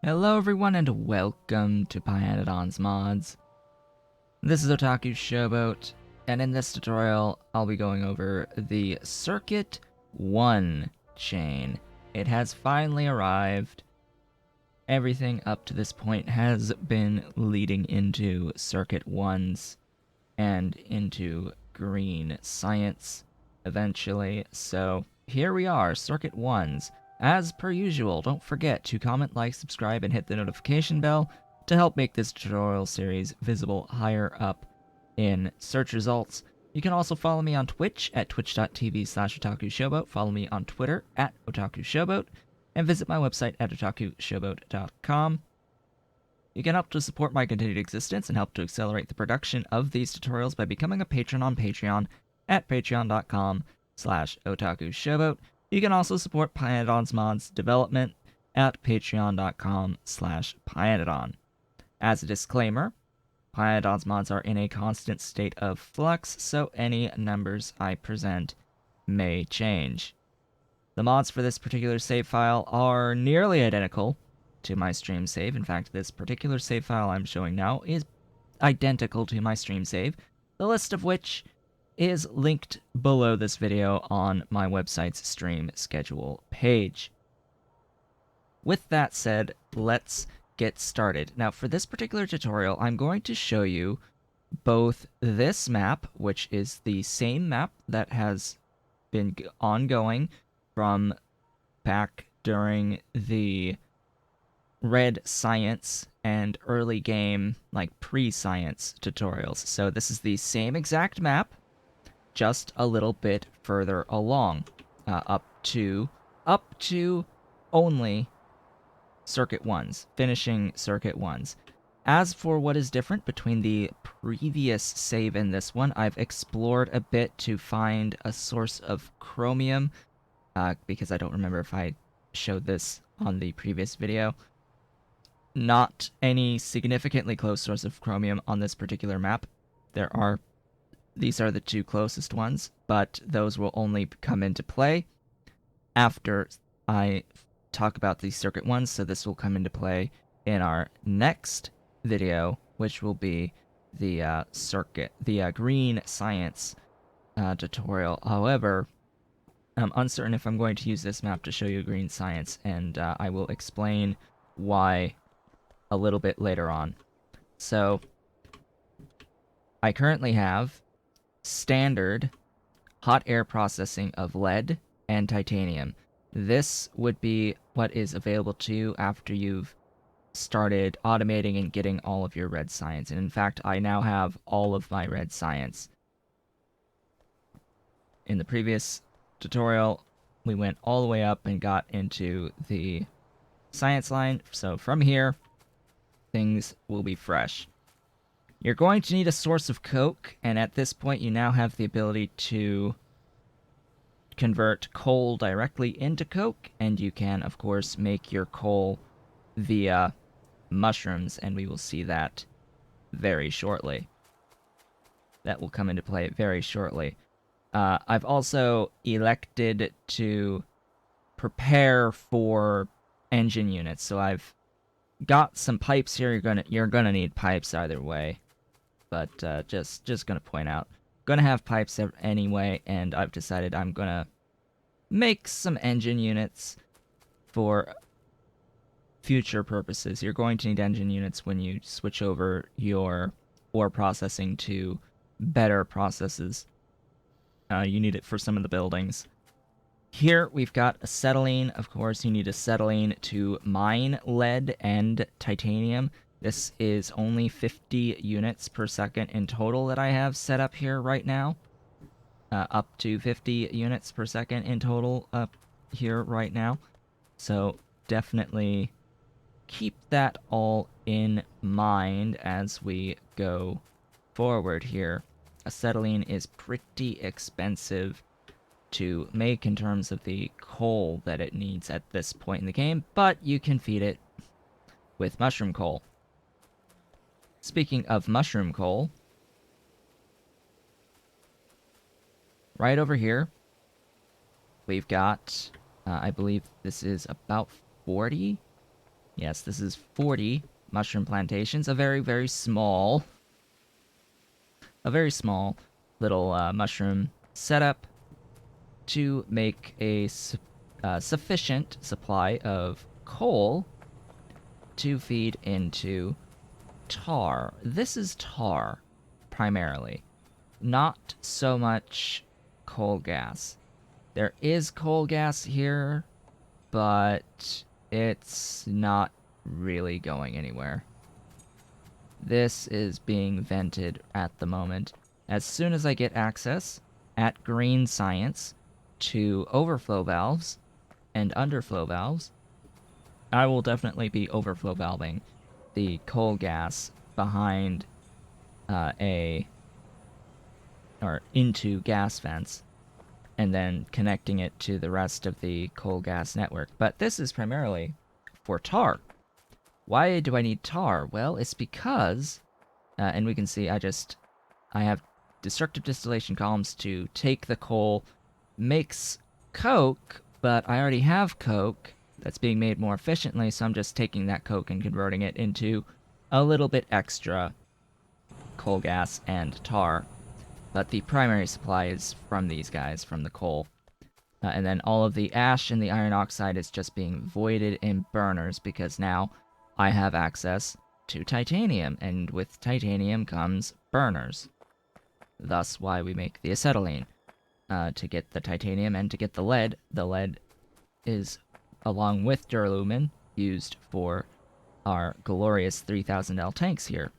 Hello everyone and welcome to Pyanodons Mods. This is Otaku Showboat, and in this tutorial I'll be going over the Circuit 1 chain. It has finally arrived. Everything up to this point has been leading into Circuit 1s and into green science eventually, so here we are, Circuit 1s. As per usual, don't forget to comment, like, subscribe, and hit the notification bell to help make this tutorial series visible higher up in search results. You can also follow me on Twitch at twitch.tv/otakushowboat, follow me on Twitter at otakushowboat, and visit my website at otakushowboat.com. You can help to support my continued existence and help to accelerate the production of these tutorials by becoming a patron on Patreon at patreon.com/otakushowboat. You can also support Pyanodons Mods development at patreon.com/Pyanodon. As a disclaimer, Pyanodons Mods are in a constant state of flux, so any numbers I present may change. The mods for this particular save file are nearly identical to my stream save. In fact, this particular save file I'm showing now is identical to my stream save, the list of which is linked below this video on my website's stream schedule page. With that said, let's get started. Now, for this particular tutorial, I'm going to show you both this map, which is the same map that has been ongoing from back during the Red Science and early game, like pre-science tutorials. So this is the same exact map, just a little bit further along, up to only Circuit 1s, finishing Circuit 1s. As for what is different between the previous save and this one, I've explored a bit to find a source of chromium, because I don't remember if I showed this on the previous video. Not any significantly close source of chromium on this particular map. These are the two closest ones, but those will only come into play after I talk about the Circuit 1s, so this will come into play in our next video, which will be the green science tutorial. However, I'm uncertain if I'm going to use this map to show you green science, and I will explain why a little bit later on. So, I currently have standard hot air processing of lead and titanium. This would be what is available to you after you've started automating and getting all of your red science. And in fact, I now have all of my red science. In the previous tutorial, we went all the way up and got into the science line. So from here, things will be fresh. You're going to need a source of coke, and at this point you now have the ability to convert coal directly into coke, and you can, of course, make your coal via mushrooms, and we will see that very shortly. That will come into play very shortly. I've also elected to prepare for engine units, so I've got some pipes here. You're gonna need pipes either way, but just gonna point out, gonna have pipes anyway, and I've decided I'm gonna make some engine units for future purposes. You're going to need engine units when you switch over your ore processing to better processes. You need it for some of the buildings. Here we've got acetylene. Of course, you need acetylene to mine lead and titanium. This is only 50 units per second in total that I have set up here right now. Up to 50 units per second in total up here right now. So definitely keep that all in mind as we go forward here. Acetylene is pretty expensive to make in terms of the coal that it needs at this point in the game, but you can feed it with mushroom coal. Speaking of mushroom coal, right over here, we've got, I believe this is about 40 Yes, this is 40 mushroom plantations. A very small little mushroom setup to make a sufficient supply of coal to feed into tar. This is tar, primarily. Not so much coal gas. There is coal gas here, but it's not really going anywhere. This is being vented at the moment. As soon as I get access at Green Science to overflow valves and underflow valves, I will definitely be overflow valving the coal gas behind into gas vents, and then connecting it to the rest of the coal gas network. But this is primarily for tar. Why do I need tar? Well, it's because, and we can see I have destructive distillation columns to take the coal, makes coke, but I already have coke that's being made more efficiently, so I'm just taking that coke and converting it into a little bit extra coal gas and tar. But the primary supply is from these guys, from the coal. And then all of the ash and the iron oxide is just being voided in burners, because now I have access to titanium, and with titanium comes burners. Thus why we make the acetylene, to get the titanium and to get the lead. The lead is, along with duralumin, used for our glorious 3000L tanks here.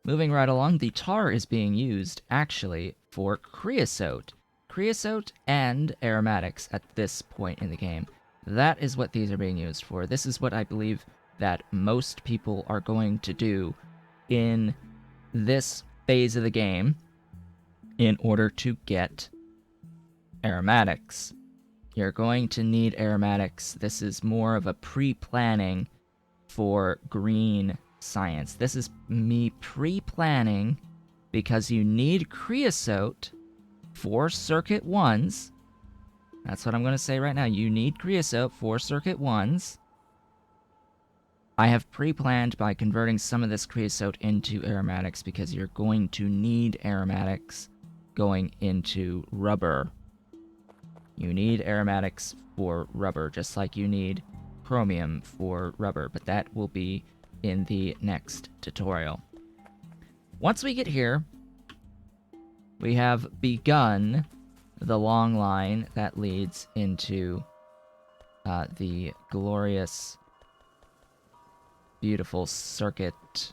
Moving right along, the tar is being used, actually, for creosote. Creosote and aromatics at this point in the game. That is what these are being used for. This is what I believe that most people are going to do in this phase of the game in order to get aromatics. You're going to need aromatics. This is more of a pre-planning for green science. This is me pre-planning because you need creosote for circuit 1s. That's what I'm going to say right now. You need creosote for circuit 1s. I have pre-planned by converting some of this creosote into aromatics because you're going to need aromatics going into rubber. You need aromatics for rubber, just like you need chromium for rubber, but that will be in the next tutorial. Once we get here, we have begun the long line that leads into the glorious, beautiful circuit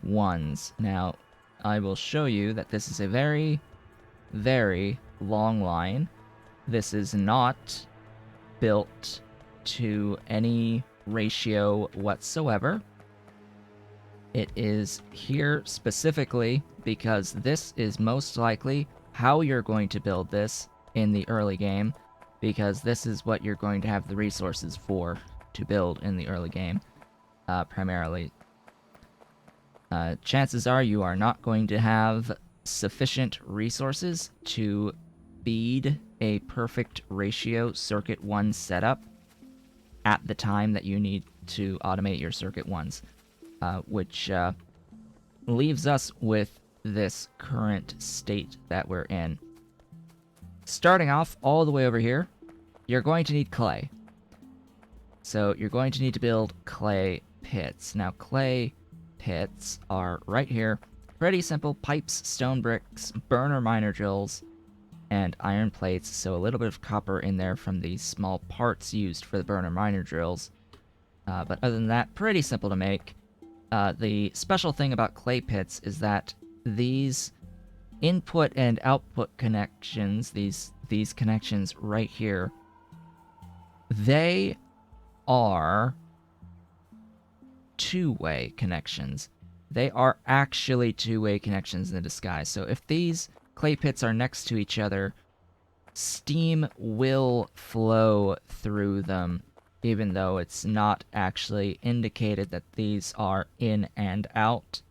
1s. Now, I will show you that this is a very, very long line. This is not built to any ratio whatsoever. It is here specifically because this is most likely how you're going to build this in the early game, because this is what you're going to have the resources for to build in the early game, primarily. Chances are you are not going to have sufficient resources to feed a perfect ratio circuit 1 setup at the time that you need to automate your circuit 1s, which leaves us with this current state that we're in. Starting off all the way over here, you're going to need clay. So you're going to need to build clay pits. Now, clay pits are right here. Pretty simple: pipes, stone bricks, burner miner drills, and iron plates, so a little bit of copper in there from the small parts used for the burner miner drills. But other than that, pretty simple to make. The special thing about clay pits is that these input and output connections, these connections right here, they are two-way connections. They are actually two-way connections in disguise. So if these clay pits are next to each other, steam will flow through them, even though it's not actually indicated that these are in and out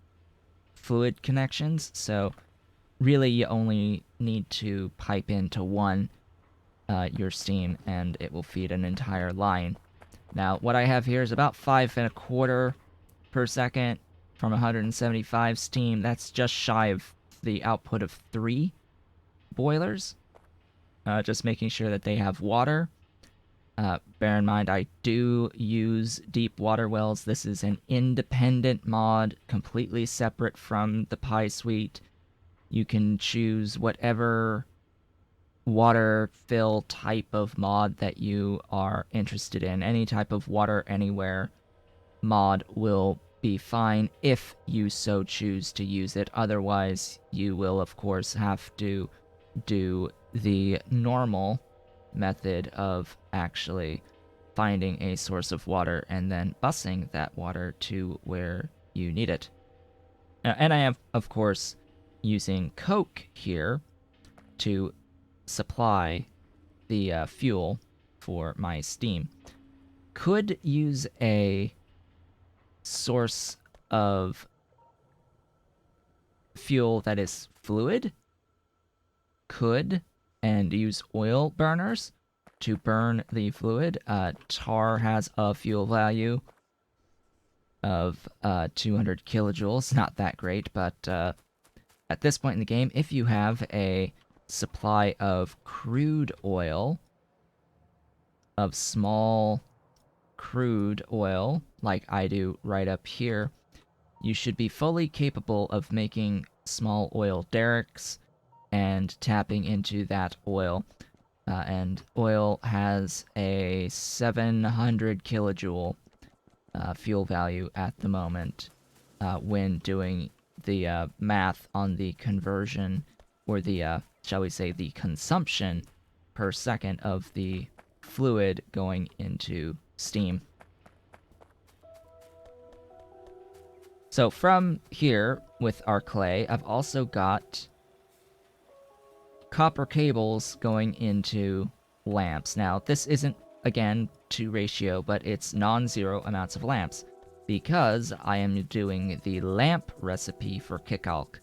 fluid connections. So really you only need to pipe into one your steam and it will feed an entire line. Now, what I have here is about 5.25 per second from 175 steam. That's just shy of the output of 3 boilers. Just making sure that they have water. Bear in mind, I do use deep water wells. This is an independent mod, completely separate from the Pi Suite. You can choose whatever water fill type of mod that you are interested in. Any type of water anywhere mod will be fine if you so choose to use it. Otherwise, you will, of course, have to do the normal method of actually finding a source of water and then busing that water to where you need it. And I am, of course, using coke here to supply the fuel for my steam. Could use a source of fuel that is fluid. Could, and use oil burners to burn the fluid. Tar has a fuel value of 200 kilojoules. Not that great, but at this point in the game, if you have a supply of crude oil, of small crude oil, like I do right up here, you should be fully capable of making small oil derricks and tapping into that oil. And oil has a 700 kilojoule fuel value at the moment when doing the math on the conversion, or the, shall we say, the consumption per second of the fluid going into steam. So from here, with our clay, I've also got copper cables going into lamps. Now, this isn't, again, to ratio, but it's non-zero amounts of lamps, because I am doing the lamp recipe for Kickalk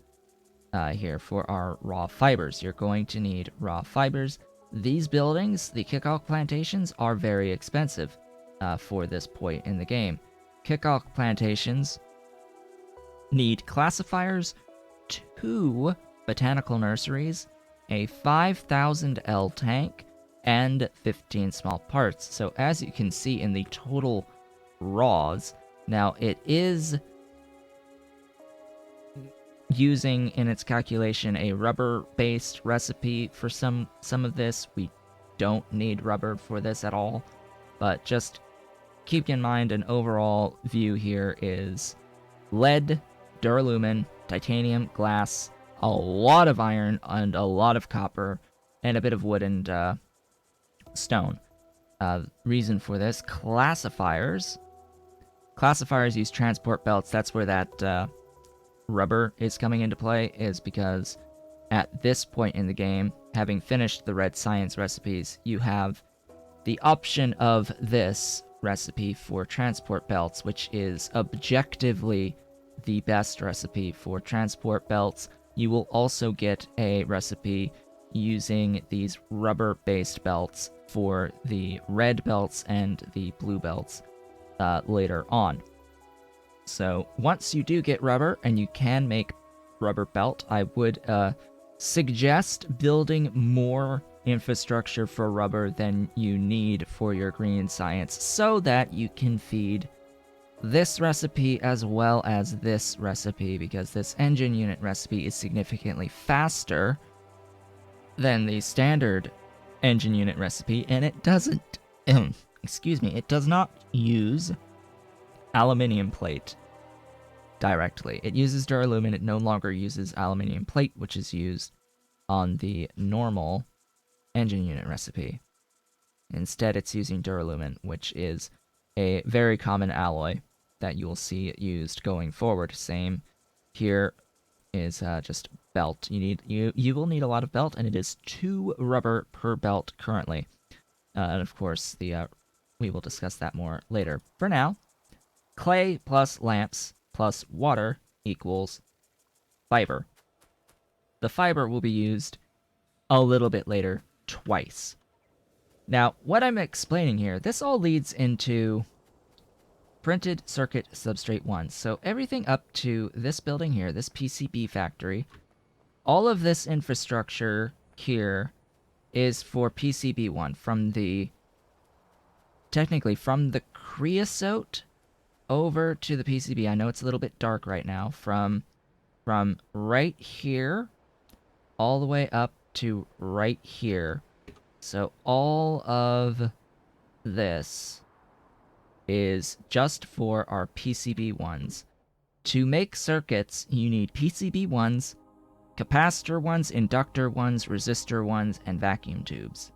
here for our raw fibers. You're going to need raw fibers. These buildings, the Kickalk plantations, are very expensive for this point in the game. Kickalk plantations need classifiers, 2 botanical nurseries, a 5,000 L tank, and 15 small parts. So as you can see in the total raws, now it is using in its calculation a rubber-based recipe for some of this. We don't need rubber for this at all, but just keep in mind an overall view here is lead, duralumin, titanium, glass, a lot of iron, and a lot of copper, and a bit of wood and stone. Reason for this, classifiers. Classifiers use transport belts. That's where that rubber is coming into play, is because at this point in the game, having finished the red science recipes, you have the option of this recipe for transport belts, which is objectively the best recipe for transport belts. You will also get a recipe using these rubber-based belts for the red belts and the blue belts later on. So once you do get rubber, and you can make rubber belt, I would suggest building more infrastructure for rubber than you need for your green science, so that you can feed this recipe as well as this recipe, because this engine unit recipe is significantly faster than the standard engine unit recipe, and it doesn't, excuse me, it does not use aluminium plate directly. It uses duralumin. It no longer uses aluminium plate, which is used on the normal engine unit recipe. Instead, it's using duralumin, which is a very common alloy that you will see used going forward. Same here is just belt. You will need a lot of belt, and it is 2 rubber per belt currently. And of course, we will discuss that more later. For now, clay plus lamps plus water equals fiber. The fiber will be used a little bit later, twice. Now, what I'm explaining here, this all leads into printed circuit substrate 1. So everything up to this building here, this PCB factory, all of this infrastructure here is for PCB 1 technically from the creosote over to the PCB. I know it's a little bit dark right now. From right here all the way up to right here. So all of this is just for our PCB 1s. To make circuits, you need PCB 1s, capacitor 1s, inductor 1s, resistor 1s, and vacuum tubes.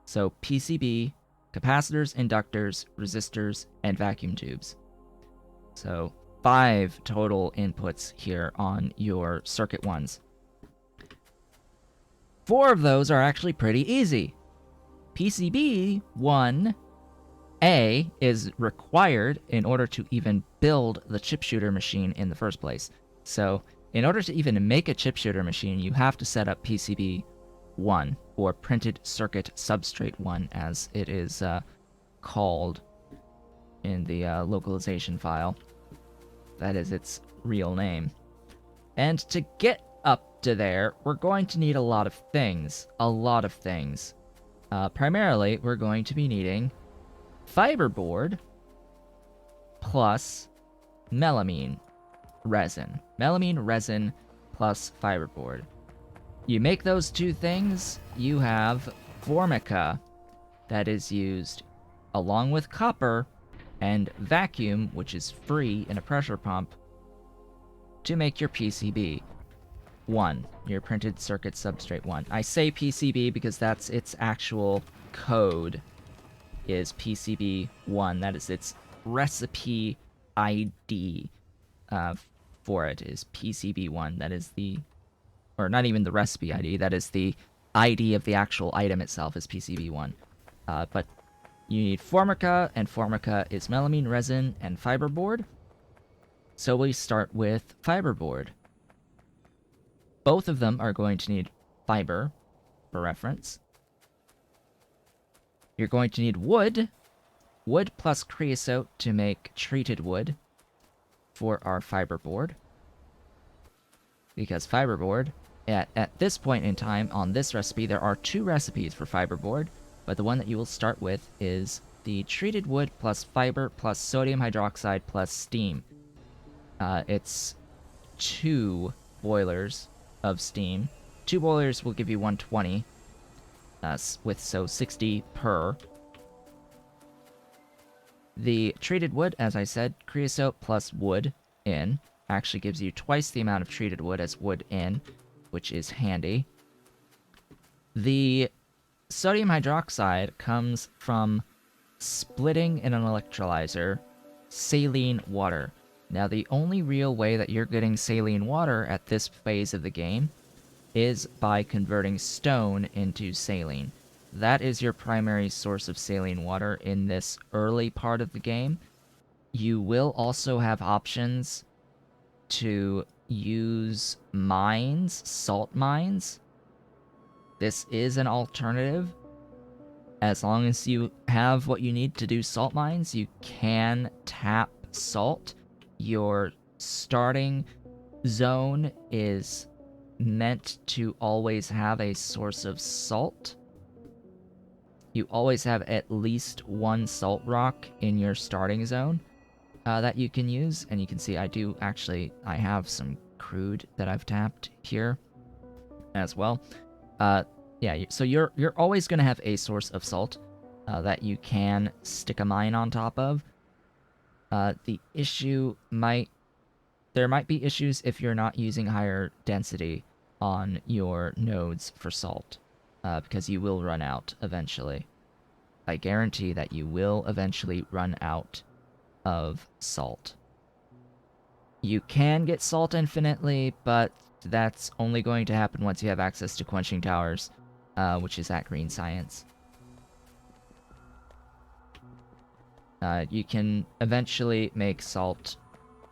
So PCB, capacitors, inductors, resistors, and vacuum tubes. So 5 total inputs here on your circuit 1s. 4 of those are actually pretty easy. PCB 1A is required in order to even build the chip shooter machine in the first place. So in order to even make a chip shooter machine, you have to set up PCB 1, or printed circuit substrate 1, as it is called in the localization file. That is its real name. And to get up to there, we're going to need a lot of things. Primarily, we're going to be needing Fiberboard plus Melamine Resin. Melamine Resin plus Fiberboard. You make those two things, you have Formica that is used along with copper and vacuum, which is free in a pressure pump, to make your PCB 1, your printed circuit substrate 1. I say PCB because that's its actual code, is PCB 1. That is its recipe ID for it, is PCB 1. That is the, or not even the recipe ID, that is the ID of the actual item itself, is PCB 1. But you need Formica, and Formica is melamine resin and fiberboard. So we start with fiberboard. Both of them are going to need fiber, for reference. You're going to need wood. Wood plus creosote to make treated wood for our fiberboard. Because fiberboard, at this point in time on this recipe, there are 2 recipes for fiberboard, but the one that you will start with is the treated wood plus fiber plus sodium hydroxide plus steam. It's 2 boilers of steam. 2 boilers will give you 120, with 60 per. The treated wood, as I said, creosote plus wood in, actually gives you twice the amount of treated wood as wood in, which is handy. The sodium hydroxide comes from splitting in an electrolyzer saline water. Now, the only real way that you're getting saline water at this phase of the game is by converting stone into saline. That is your primary source of saline water in this early part of the game. You will also have options to use mines, salt mines. This is an alternative. As long as you have what you need to do salt mines, you can tap salt. Your starting zone is meant to always have a source of salt. You always have at least 1 salt rock in your starting zone that you can use. And you can see I have some crude that I've tapped here as well. Yeah, so you're always going to have a source of salt that you can stick a mine on top of. The issue there might be issues if you're not using higher density on your nodes for salt, because you will run out eventually. I guarantee that you will eventually run out of salt. You can get salt infinitely, but that's only going to happen once you have access to quenching towers, which is at Green Science. You can eventually make salt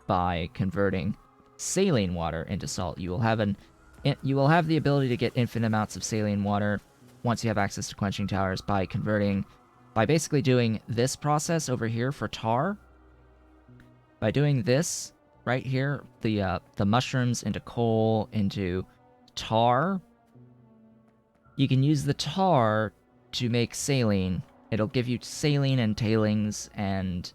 by converting saline water into salt. You will have the ability to get infinite amounts of saline water once you have access to quenching towers by basically doing this process over here for tar. By doing this right here, the mushrooms into coal, into tar, you can use the tar to make saline. It'll give you saline and tailings and,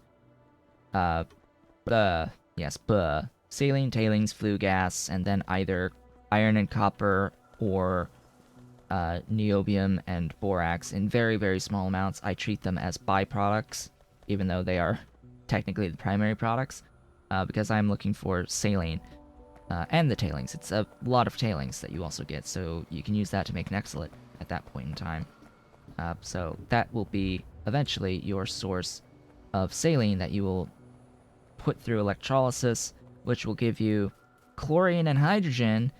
saline, tailings, flue gas, and then either iron and copper or niobium and borax in very, very small amounts. I treat them as byproducts, even though they are technically the primary products, because I'm looking for saline and the tailings. It's a lot of tailings that you also get, so you can use that to make Nexolite at that point in time. So that will be eventually your source of saline that you will put through electrolysis, which will give you chlorine and hydrogen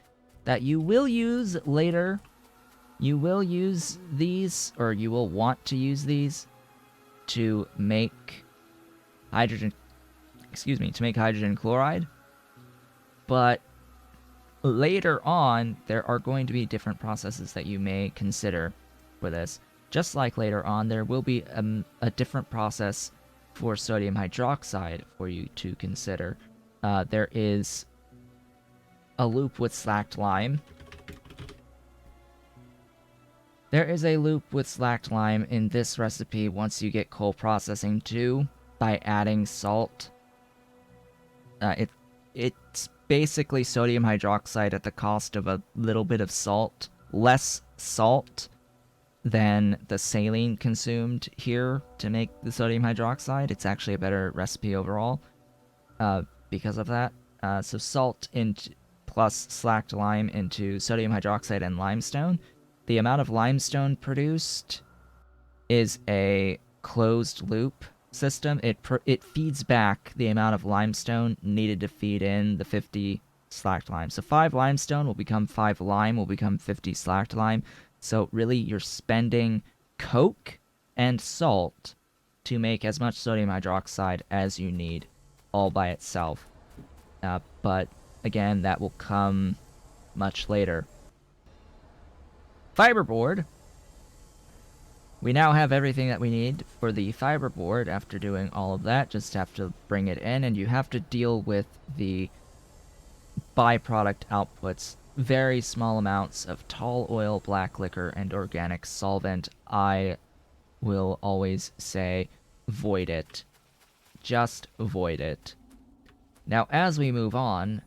that you will use later. You will use these, or you will want to use these to make hydrogen, to make hydrogen chloride. But later on, there are going to be different processes that you may consider for this. Just like later on, there will be a different process for sodium hydroxide for you to consider. There is a loop with slacked lime. There is a loop with slacked lime in this recipe once you get coal processing too, by adding salt. It's basically sodium hydroxide at the cost of a little bit of salt. Less salt than the saline consumed here to make the sodium hydroxide. It's actually a better recipe overall because of that. So salt plus slacked lime into sodium hydroxide and limestone. The amount of limestone produced is a closed loop system. It feeds back the amount of limestone needed to feed in the 50 slacked lime. So 5 limestone will become 5 lime, will become 50 slacked lime. So really, you're spending coke and salt to make as much sodium hydroxide as you need all by itself. But again, that will come much later. Fiberboard. We now have everything that we need for the fiberboard. After doing all of that, just have to bring it in, and you have to deal with the byproduct outputs. Very small amounts of tall oil, black liquor, and organic solvent. I will always say, avoid it. Just avoid it. Now, as we move on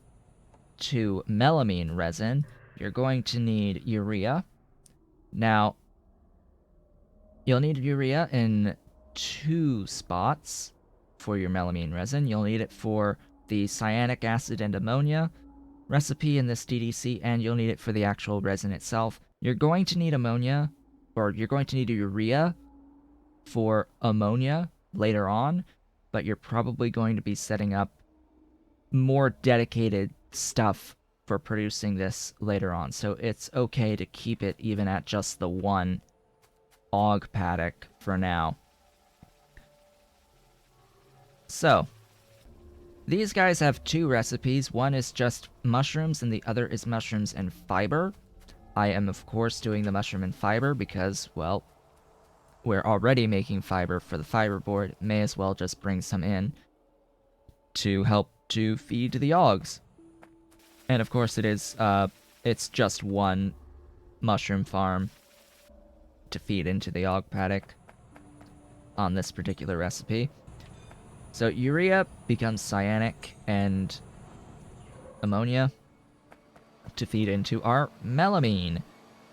to melamine resin, you're going to need urea. Now, you'll need urea in 2 spots for your melamine resin. You'll need it for the cyanic acid and ammonia recipe in this DDC, and you'll need it for the actual resin itself. You're going to need ammonia, or you're going to need urea for ammonia later on, but you're probably going to be setting up more dedicated stuff for producing this later on. So it's okay to keep it even at just the 1 og paddock for now. So, these guys have 2 recipes. One is just mushrooms, and the other is mushrooms and fiber. I am, of course, doing the mushroom and fiber because, well, we're already making fiber for the fiberboard. May as well just bring some in to help to feed the ogs. And of course it is, it's just 1 mushroom farm to feed into the og paddock on this particular recipe. So urea becomes cyanic and ammonia to feed into our melamine.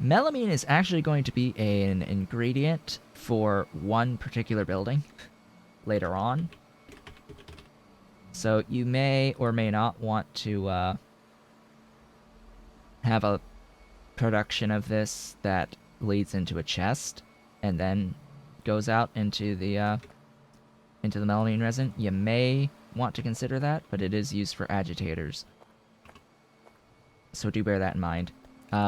Melamine is actually going to be an ingredient for 1 particular building later on. So you may or may not want to have a production of this that leads into a chest and then goes out into the melamine resin. You may want to consider that, but it is used for agitators. So do bear that in mind.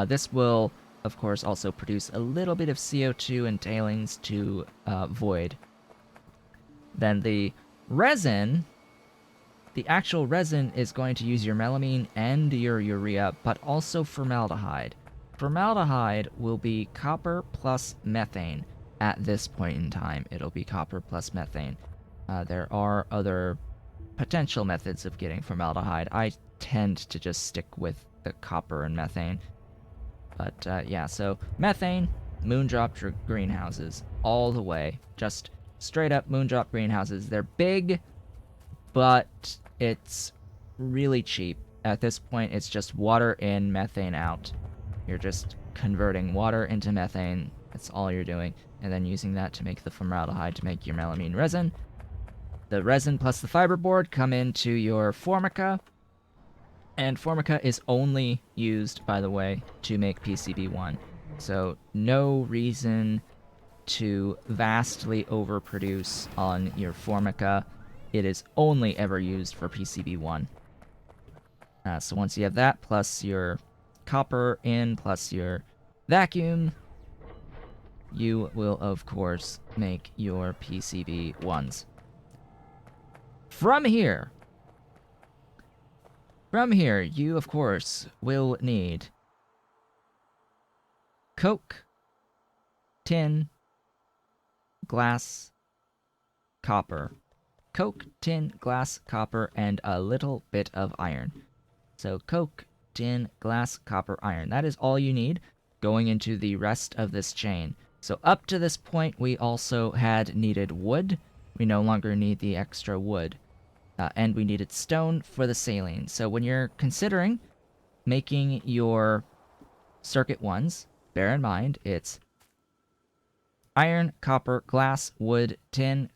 This will, of course, also produce a little bit of CO2 and tailings to void. Then the resin, the actual resin is going to use your melamine and your urea, but also formaldehyde. formaldehyde will be copper plus methane. At this point in time, it'll be copper plus methane. There are other potential methods of getting formaldehyde. I tend to just stick with the copper and methane. But yeah, so methane, moondrop greenhouses, all the way. Just straight up moondrop greenhouses. They're big, but it's really cheap. At this point, it's just water in, methane out. You're just converting water into methane. That's all you're doing. And then using that to make the formaldehyde to make your melamine resin. The resin plus the fiberboard come into your formica. And formica is only used, by the way, to make PCB1. So no reason to vastly overproduce on your formica. It is only ever used for PCB1. So once you have that, plus your copper in, plus your vacuum, you will, of course, make your PCB1s. From here, you, of course, will need coke, tin, glass, copper. Coke, tin, glass, copper, and a little bit of iron. So coke, tin, glass, copper, iron. That is all you need going into the rest of this chain. So up to this point, we also had needed wood. We no longer need the extra wood. And we needed stone for the saline. So when you're considering making your circuit ones, bear in mind it's iron, copper, glass, wood, tin,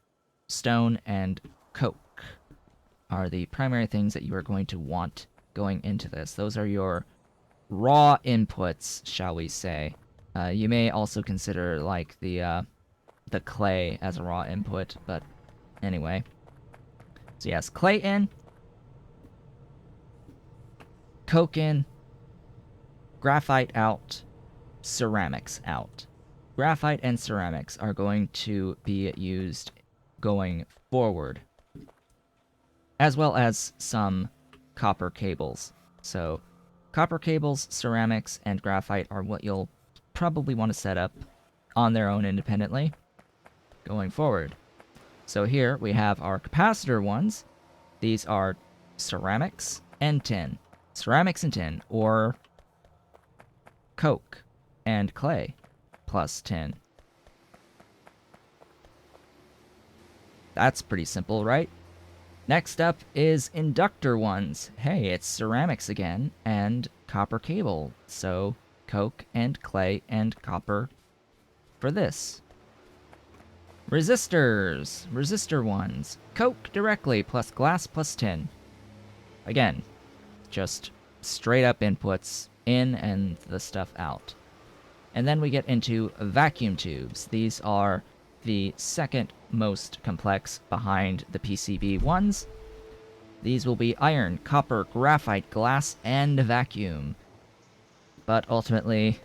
stone, and coke are the primary things that you are going to want going into this. Those are your raw inputs, shall we say. You may also consider like the clay as a raw input, but anyway. So yes, clay in, coke in, graphite out, ceramics out. Graphite and ceramics are going to be used going forward, as well as some copper cables. So copper cables, ceramics, and graphite are what you'll probably want to set up on their own independently going forward. So here we have our capacitor ones. These are ceramics and tin. Ceramics and tin, or coke and clay plus tin. That's pretty simple, right? Next up is inductor ones. Hey, it's ceramics again and copper cable. So coke and clay and copper for this. Resistors. Resistor ones. Coke directly plus glass plus tin. Again, just straight up inputs in and the stuff out. And then we get into vacuum tubes. These are the second most complex behind the PCB ones. These will be iron, copper, graphite, glass, and vacuum. But ultimately,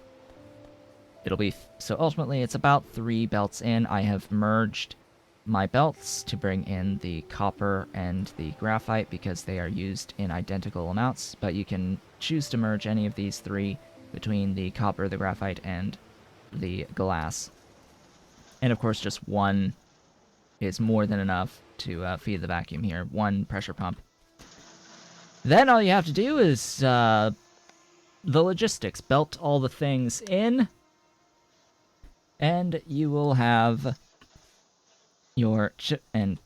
ultimately it's about 3 belts in. I have merged my belts to bring in the copper and the graphite because they are used in identical amounts, but you can choose to merge any of these 3 between the copper, the graphite, and the glass. And of course, just one is more than enough to feed the vacuum here. 1 pressure pump. Then all you have to do is the logistics. Belt all the things in, and you will have your chip, and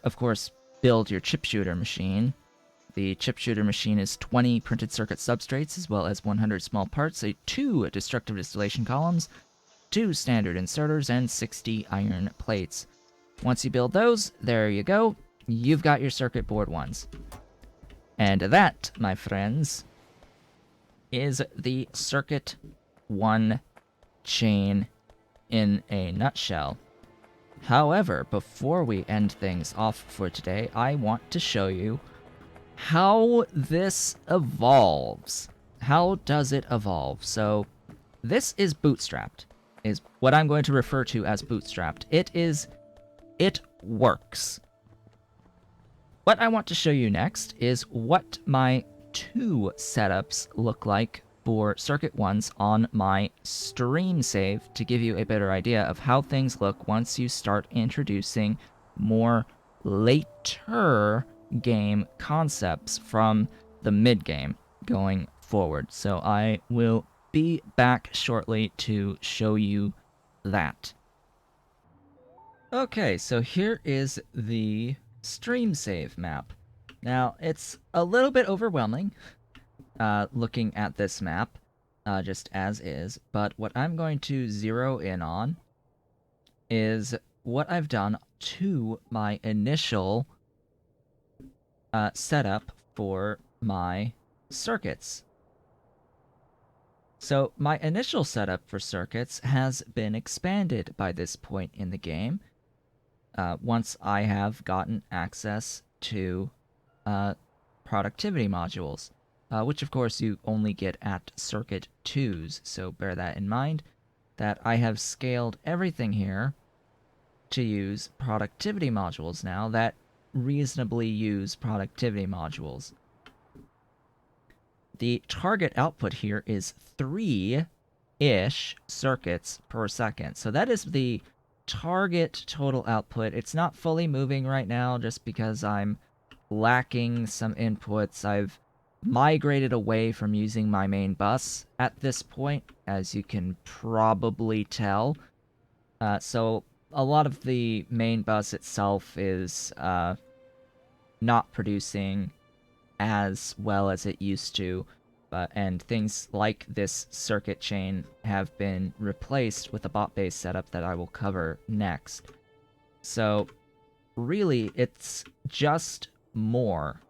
of course, build your chip shooter machine. The chip shooter machine is 20 printed circuit substrates, as well as 100 small parts, 2 destructive distillation columns, 2 standard inserters, and 60 iron plates. Once you build those, there you go. You've got your circuit board ones. And that, my friends, is the circuit 1 chain in a nutshell. However, before we end things off for today, I want to show you how this evolves. How does it evolve? So, this is bootstrapped, is what I'm going to refer to as bootstrapped. It works. What I want to show you next is what my 2 setups look like for circuit 1s on my stream save to give you a better idea of how things look once you start introducing more later game concepts from the mid-game going forward. So I will be back shortly to show you that. Okay, so here is the stream save map. Now, it's a little bit overwhelming looking at this map, just as is, but what I'm going to zero in on is what I've done to my initial setup for my circuits. So my initial setup for circuits has been expanded by this point in the game, once I have gotten access to productivity modules, which of course you only get at circuit 2s, so bear that in mind, that I have scaled everything here to use productivity modules now that reasonably use productivity modules. The target output here is 3-ish circuits per second. So that is the target total output. It's not fully moving right now just because I'm lacking some inputs. I've migrated away from using my main bus at this point, as you can probably tell. So a lot of the main bus itself is not producing as well as it used to, and things like this circuit chain have been replaced with a bot-based setup that I will cover next. So really, it's just more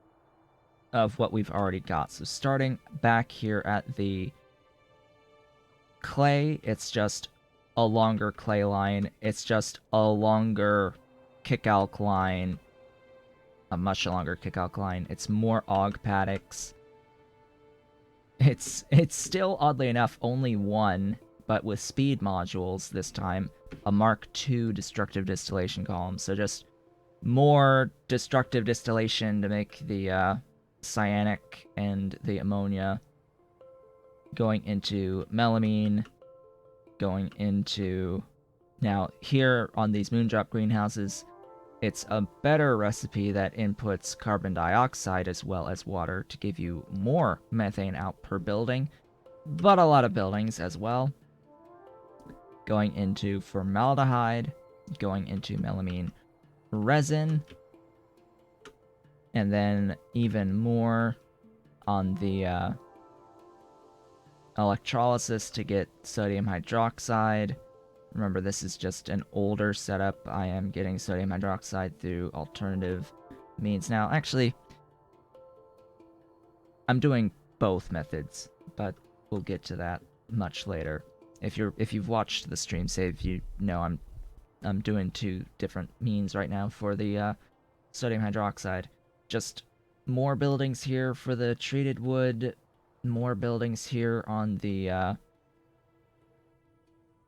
of what we've already got. So starting back here at the clay, it's just a longer clay line. It's just a longer kick-alk line, a much longer kick-alk line. It's more AUG paddocks. It's still, oddly enough, only one, but with speed modules this time, a Mark II destructive distillation column. So just more destructive distillation to make the cyanic and the ammonia, going into melamine, going into... Now, here on these moondrop greenhouses, it's a better recipe that inputs carbon dioxide as well as water to give you more methane out per building, but a lot of buildings as well. Going into formaldehyde, going into melamine resin, and then even more on the electrolysis to get sodium hydroxide. Remember, this is just an older setup. I am getting sodium hydroxide through alternative means. Now, actually, I'm doing both methods, but we'll get to that much later. If you've watched the stream save, you know I'm doing two different means right now for the sodium hydroxide. Just more buildings here for the treated wood, more buildings here on the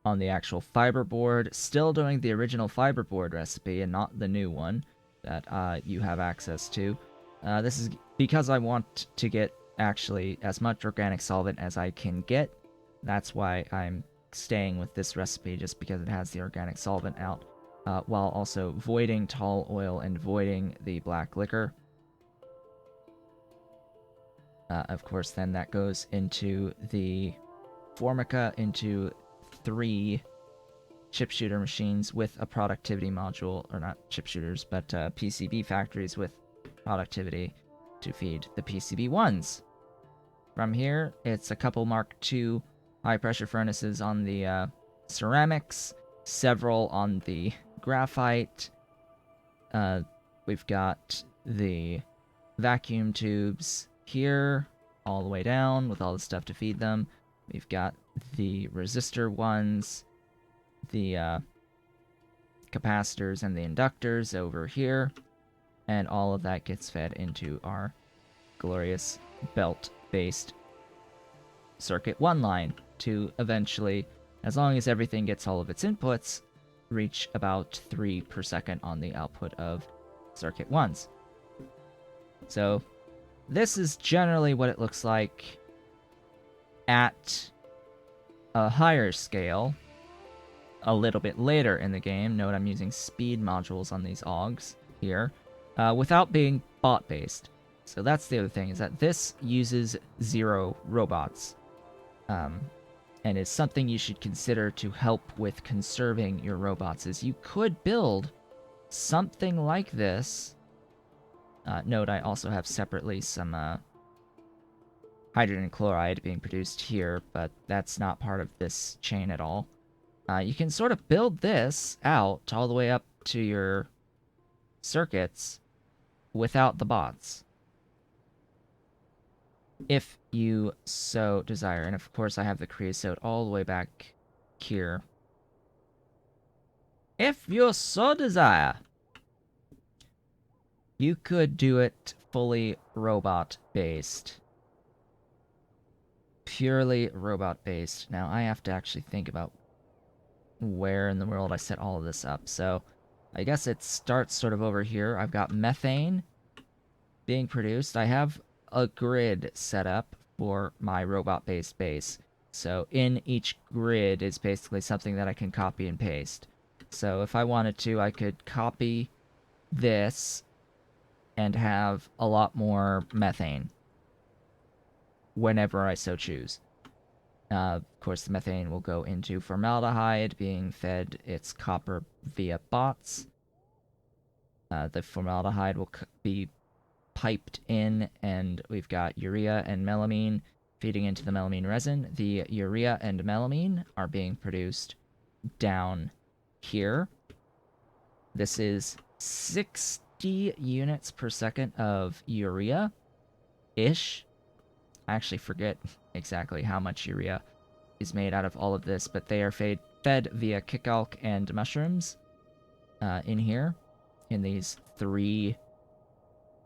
actual fiberboard. Still doing the original fiberboard recipe and not the new one that you have access to. This is because I want to get actually as much organic solvent as I can get. That's why I'm staying with this recipe, just because it has the organic solvent out, while also voiding tall oil and voiding the black liquor. Of course, then that goes into the Formica, into 3 chip shooter machines with a productivity module, or not chip shooters, but PCB factories with productivity to feed the PCB ones. From here, it's a couple Mark II high pressure furnaces on the ceramics, several on the graphite. We've got the vacuum tubes here all the way down with all the stuff to feed them. We've got the resistor ones, the capacitors and the inductors over here, and all of that gets fed into our glorious belt-based circuit 1 line to eventually, as long as everything gets all of its inputs, reach about 3 per second on the output of circuit 1s. So this is generally what it looks like at a higher scale a little bit later in the game. Note I'm using speed modules on these augs here, without being bot-based. So that's the other thing, is that this uses 0 robots, and is something you should consider to help with conserving your robots, is you could build something like this. Note I also have separately some hydrogen chloride being produced here, but that's not part of this chain at all. You can sort of build this out all the way up to your circuits without the bots, if you so desire. And of course I have the creosote all the way back here. If you so desire, you could do it fully robot-based. Purely robot-based. Now I have to actually think about where in the world I set all of this up. So I guess it starts sort of over here. I've got methane being produced. I have a grid set up for my robot-based base. So in each grid is basically something that I can copy and paste. So if I wanted to, I could copy this and have a lot more methane whenever I so choose. Of course, the methane will go into formaldehyde, being fed its copper via bots. The formaldehyde will be piped in, and we've got urea and melamine feeding into the melamine resin. The urea and melamine are being produced down here. This is 60 units per second of urea-ish. I actually forget exactly how much urea is made out of all of this, but they are fed via kickalc and mushrooms in here, in these 3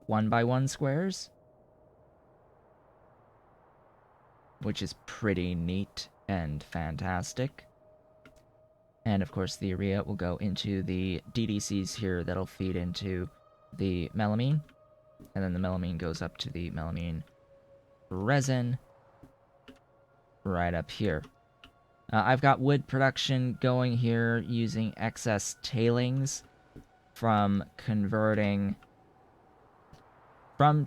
1x1 squares, which is pretty neat and fantastic. And of course the urea will go into the DDCs here that'll feed into the melamine, and then the melamine goes up to the melamine resin right up here. I've got wood production going here using excess tailings from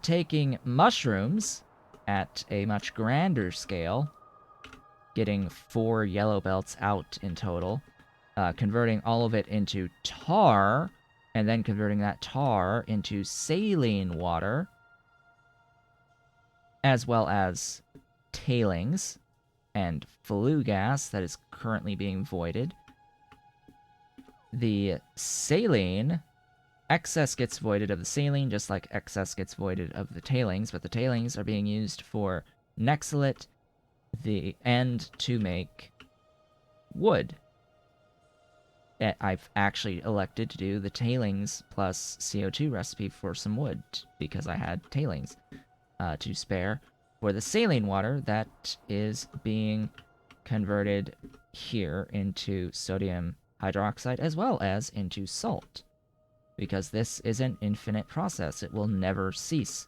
taking mushrooms at a much grander scale, getting 4 yellow belts out in total, converting all of it into tar, and then converting that tar into saline water, as well as tailings and flue gas that is currently being voided. The saline, excess gets voided of the saline, just like excess gets voided of the tailings, but the tailings are being used for nexolite and to make wood. I've actually elected to do the tailings plus CO2 recipe for some wood, because I had tailings to spare for the saline water that is being converted here into sodium hydroxide as well as into salt, because this is an infinite process. It will never cease.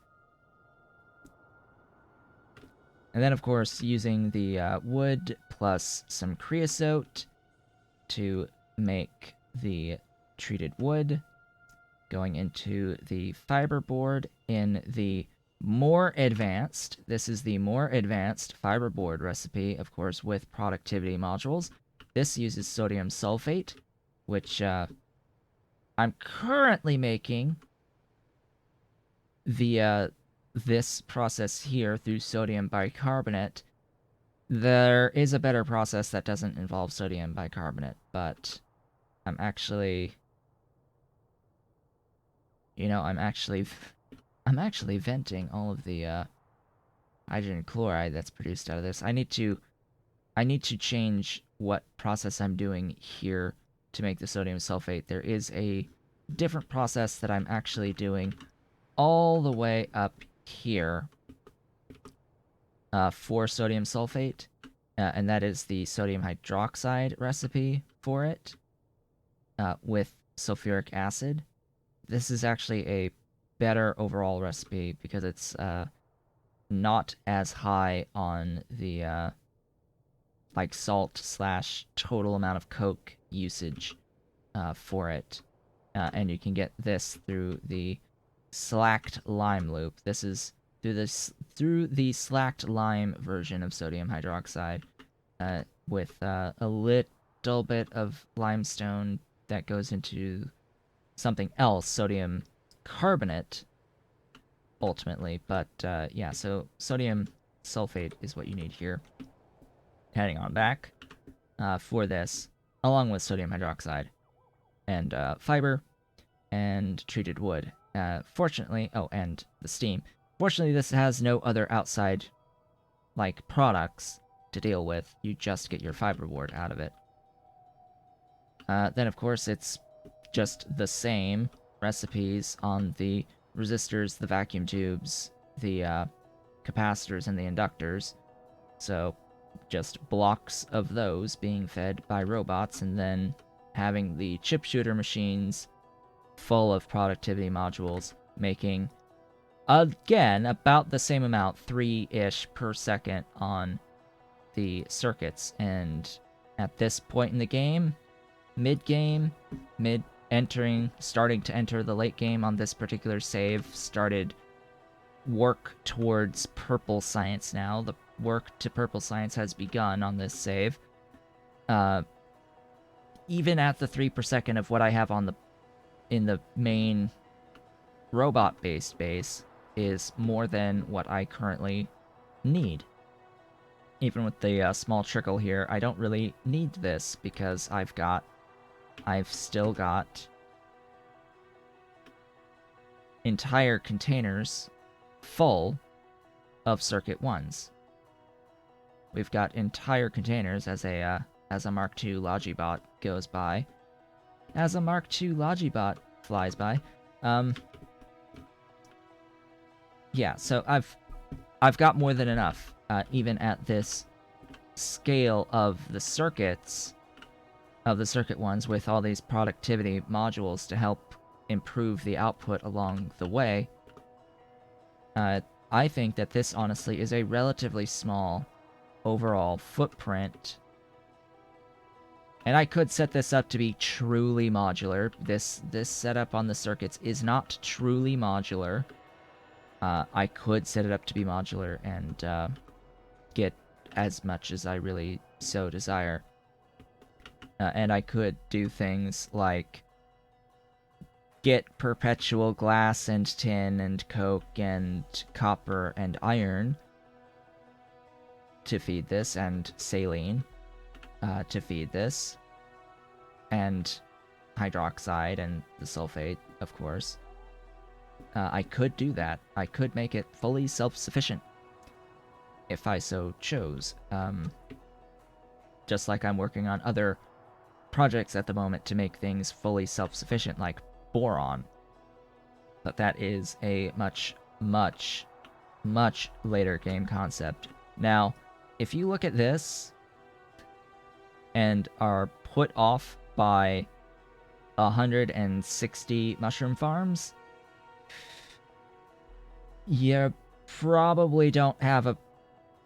And then, of course, using the wood plus some creosote to make the treated wood, going into the fiberboard in the more advanced, this is the more advanced fiberboard recipe, of course, with productivity modules. This uses sodium sulfate, which I'm currently making via this process here through sodium bicarbonate. There is a better process that doesn't involve sodium bicarbonate, but I'm actually, I'm actually venting all of the hydrogen chloride that's produced out of this. I need to change what process I'm doing here to make the sodium sulfate. There is a different process that I'm actually doing all the way up here for sodium sulfate, and that is the sodium hydroxide recipe for it with sulfuric acid. This is actually a better overall recipe because it's not as high on the like salt slash total amount of coke usage for it. And you can get this through the slacked lime loop. This is through the slacked lime version of sodium hydroxide, with a little bit of limestone that goes into something else, sodium carbonate, ultimately. But yeah, so sodium sulfate is what you need here. Heading on back for this, along with sodium hydroxide and fiber and treated wood. Fortunately, oh, and the steam. Fortunately, this has no other outside like products to deal with. You just get your fiberboard out of it. Then, of course, it's just the same recipes on the resistors, the vacuum tubes, the capacitors, and the inductors. So, just blocks of those being fed by robots, and then having the chip shooter machines full of productivity modules, making, again, about the same amount, 3-ish per second on the circuits. And at this point in the game, mid-game, starting to enter the late game on this particular save, started work towards purple science now. The work to purple science has begun on this save. Even at the 3 per second of what I have on in the main robot-based base is more than what I currently need. Even with the small trickle here, I don't really need this because I've still got entire containers full of circuit 1s. We've got entire containers as a Mark II Logibot goes by. As a Mark II Logibot flies by. Yeah, so I've got more than enough, even at this scale of the circuits, of the circuit 1s, with all these productivity modules to help improve the output along the way. I think that this honestly is a relatively small overall footprint. And I could set this up to be truly modular. This setup on the circuits is not truly modular. I could set it up to be modular and get as much as I really so desire. And I could do things like get perpetual glass and tin and coke and copper and iron to feed this, and saline to feed this, and hydroxide and the sulfate, of course. I could do that. I could make it fully self-sufficient if I so chose. Just like I'm working on other projects at the moment to make things fully self-sufficient, like boron. But that is a much, much, much later game concept. Now, if you look at this and are put off by 160 mushroom farms, you probably don't have a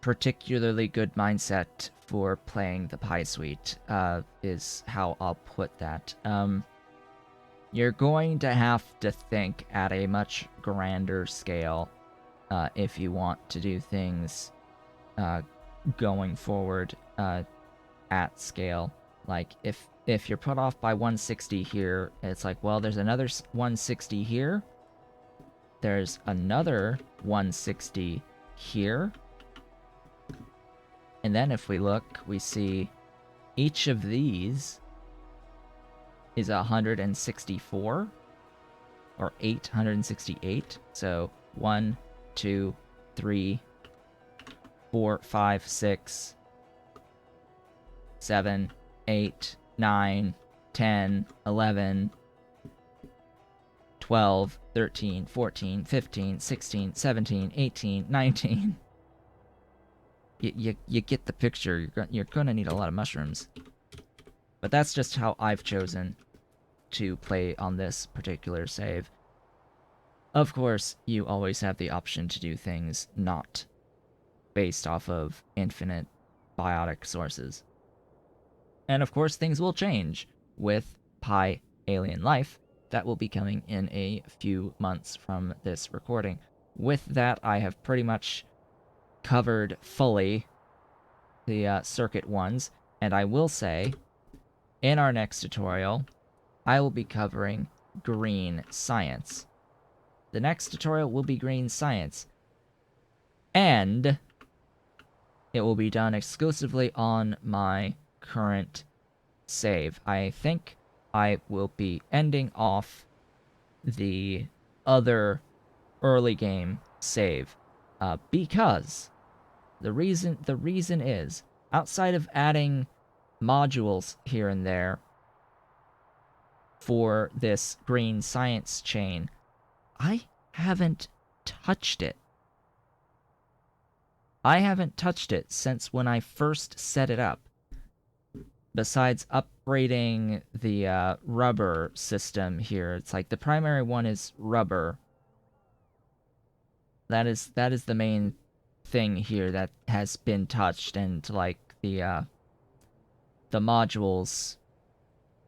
particularly good mindset for playing the Pie Suite, is how I'll put that. You're going to have to think at a much grander scale if you want to do things going forward at scale. Like, if you're put off by 160 here, it's like, well, there's another 160 here. There's another 160 here. And then if we look, we see each of these is 164 or 868. So 1, 2, 3, 4, 5, 6, 7, 8, 9, 10, 11, 12, 13, 14, 15, 16, 17, 18, 19. You get the picture. You're gonna need a lot of mushrooms. But that's just how I've chosen to play on this particular save. Of course, you always have the option to do things not based off of infinite biotic sources. And of course, things will change with Pi Alien Life. That will be coming in a few months from this recording. With that, I have pretty much covered fully the circuit ones, and I will say, in our next tutorial, I will be covering green science. The next tutorial will be green science, and it will be done exclusively on my current save. I think I will be ending off the other early game save because the reason is, outside of adding modules here and there for this green science chain, I haven't touched it. I haven't touched it since when I first set it up. Besides upgrading the rubber system here, it's like the primary one is rubber. That is the main thing here that has been touched, and like the modules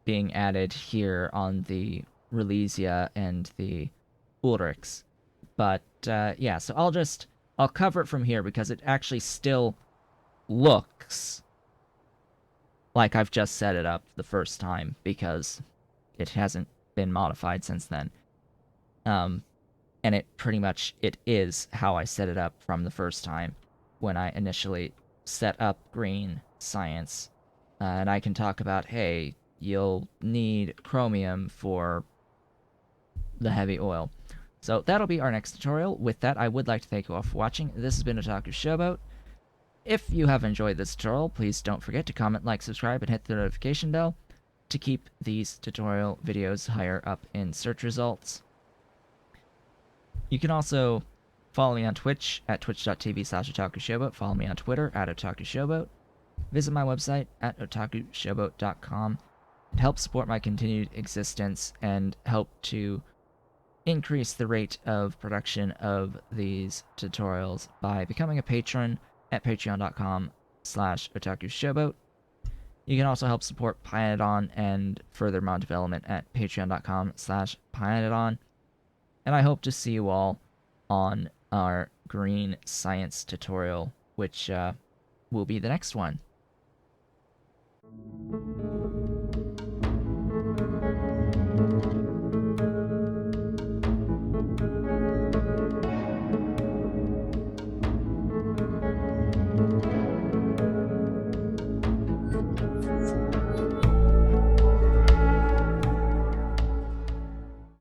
being added here on the Relesia and the Ulrichs. But yeah, so I'll cover it from here because it actually still looks like I've just set it up the first time because it hasn't been modified since then. And it pretty much, it is how I set it up from the first time when I initially set up green science. And I can talk about, hey, you'll need chromium for the heavy oil. So that'll be our next tutorial. With that, I would like to thank you all for watching. This has been Otaku Showboat. If you have enjoyed this tutorial, please don't forget to comment, like, subscribe, and hit the notification bell to keep these tutorial videos higher up in search results. You can also follow me on Twitch at twitch.tv/otakushowboat. Follow me on Twitter at otakushowboat. Visit my website at otakushowboat.com and help support my continued existence and help to increase the rate of production of these tutorials by becoming a patron at patreon.com/otakushowboat. You can also help support Pyanodon and further mod development at patreon.com/Pyanodon. And I hope to see you all on our green science tutorial, which will be the next one.